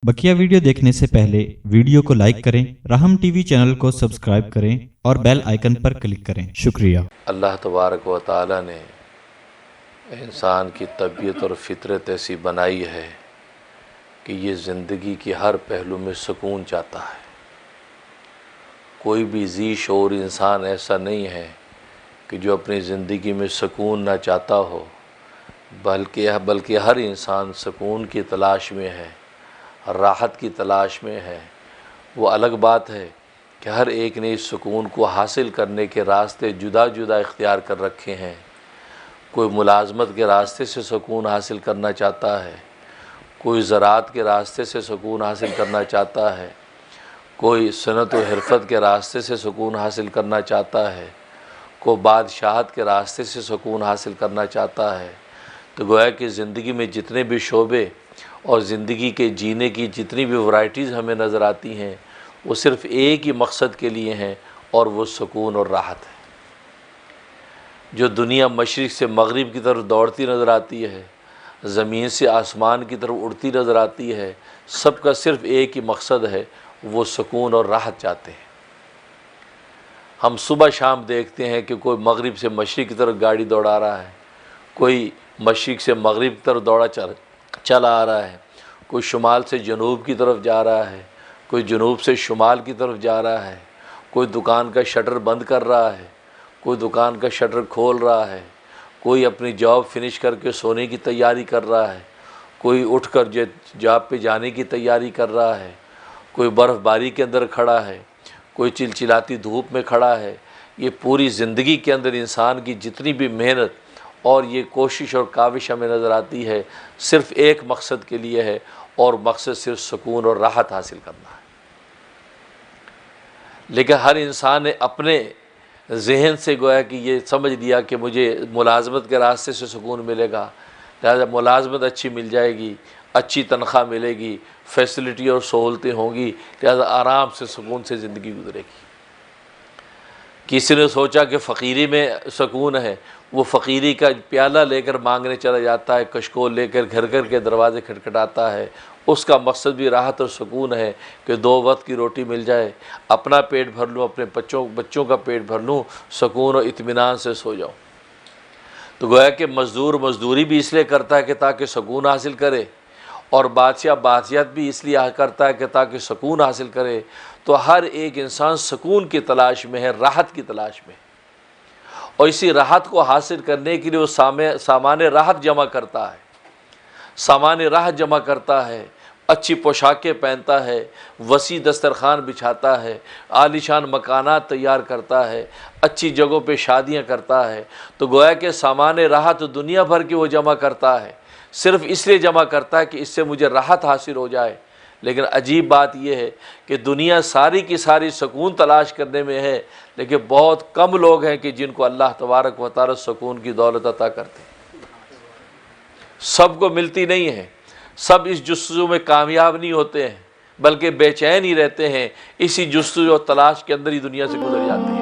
बकिया video देखने से पहले वीडियो को लाइक करें, राहम टीवी चैनल को सब्सक्राइब करें और बेल आइकन पर क्लिक करें। शुक्रिया। अल्लाह तबारक व तआला ने इंसान की तबीयत और फितरत ऐसी बनाई है कि ये ज़िंदगी की हर पहलू में सुकून चाहता है। कोई भी जी शऊर इंसान ऐसा नहीं है कि जो अपनी ज़िंदगी में सुकून ना चाहता हो, बल्कि हर इंसान सुकून की तलाश में है, राहत की तलाश में है। वो अलग बात है कि हर एक ने इस सुकून को हासिल करने के रास्ते जुदा जुदा इख्तियार कर रखे हैं। कोई मुलाजमत के रास्ते से सुकून हासिल करना चाहता है, कोई ज़राअत के रास्ते से सुकून हासिल करना चाहता है, कोई सनत व हिरफत के रास्ते से सुकून हासिल करना चाहता है, कोई बादशाहत के रास्ते से सुकून हासिल करना चाहता है। तो गोया कि ज़िंदगी में जितने भी शोबे और ज़िंदगी के जीने की जितनी भी वैराइटीज़ हमें नज़र आती हैं, वो सिर्फ़ एक ही मकसद के लिए हैं, और वो सुकून और राहत है। जो दुनिया मशरिक़ से मग़रिब की तरफ दौड़ती नज़र आती है, ज़मीन से आसमान की तरफ उड़ती नज़र आती है, सबका सिर्फ़ एक ही मकसद है, वो सुकून और राहत चाहते हैं। हम सुबह शाम देखते हैं कि कोई मग़रिब से मशरिक़ की तरफ गाड़ी दौड़ा रहा है, कोई मशरिक़ से मग़रिब की तरफ चला आ रहा है, कोई शुमाल से जनूब की तरफ जा रहा है, कोई जनूब से शुमाल की तरफ जा रहा है, कोई दुकान का शटर बंद कर रहा है, कोई दुकान का शटर खोल रहा है, कोई अपनी जॉब फिनिश करके सोने की तैयारी कर रहा है, कोई उठकर जॉब पे जाने की तैयारी कर रहा है, कोई बर्फ़बारी के अंदर खड़ा है, कोई चिलचिलाती धूप में खड़ा है। ये पूरी ज़िंदगी के अंदर इंसान की जितनी भी मेहनत और ये कोशिश और काविश हमें नज़र आती है, सिर्फ़ एक मकसद के लिए है, और मकसद सिर्फ सुकून और राहत हासिल करना है। लेकिन हर इंसान ने अपने जहन से गोया कि ये समझ लिया कि मुझे मुलाजमत के रास्ते से सुकून मिलेगा, लिहाजा मुलाजमत अच्छी मिल जाएगी, अच्छी तनख्वाह मिलेगी, फैसिलिटी और सहूलतें होंगी, लिहाजा आराम से सुकून से ज़िंदगी गुजरेगी। किसी ने सोचा कि फ़कीरी में सुकून है, वो फ़कीरी का प्याला लेकर मांगने चला जाता है, कशकोल लेकर घर घर के दरवाज़े खटखटाता है। उसका मकसद भी राहत और सुकून है कि 2 वक्त की रोटी मिल जाए, अपना पेट भर लूँ, अपने बच्चों का पेट भर लूँ, सुकून और इत्मीनान से सो जाऊँ। तो गोया कि मज़दूर मज़दूरी भी इसलिए करता है कि ताकि सुकून हासिल करे, और बादशाह बादशाहत भी इसलिए करता है कि ताकि सुकून हासिल करे। तो हर एक इंसान सुकून की तलाश में है, राहत की तलाश में, और इसी राहत को हासिल करने के लिए वो सामान राहत जमा करता है, सामान राहत जमा करता है, अच्छी पोशाकें पहनता है, वसी दस्तरखान बिछाता है, आलीशान मकानात तैयार करता है, अच्छी जगहों पे शादियां करता है। तो गोया के सामान राहत दुनिया भर की वो जमा करता है, सिर्फ़ इसलिए जमा करता है कि इससे मुझे राहत हासिल हो जाए। लेकिन अजीब बात यह है कि दुनिया सारी की सारी सुकून तलाश करने में है, लेकिन बहुत कम लोग हैं कि जिनको अल्लाह तबारक व तआला सुकून की दौलत अता करते हैं। सबको मिलती नहीं है, सब इस जुस्तजू में कामयाब नहीं होते हैं, बल्कि बेचैन ही रहते हैं, इसी जुस्तजू और तलाश के अंदर ही दुनिया से गुजर जाते हैं।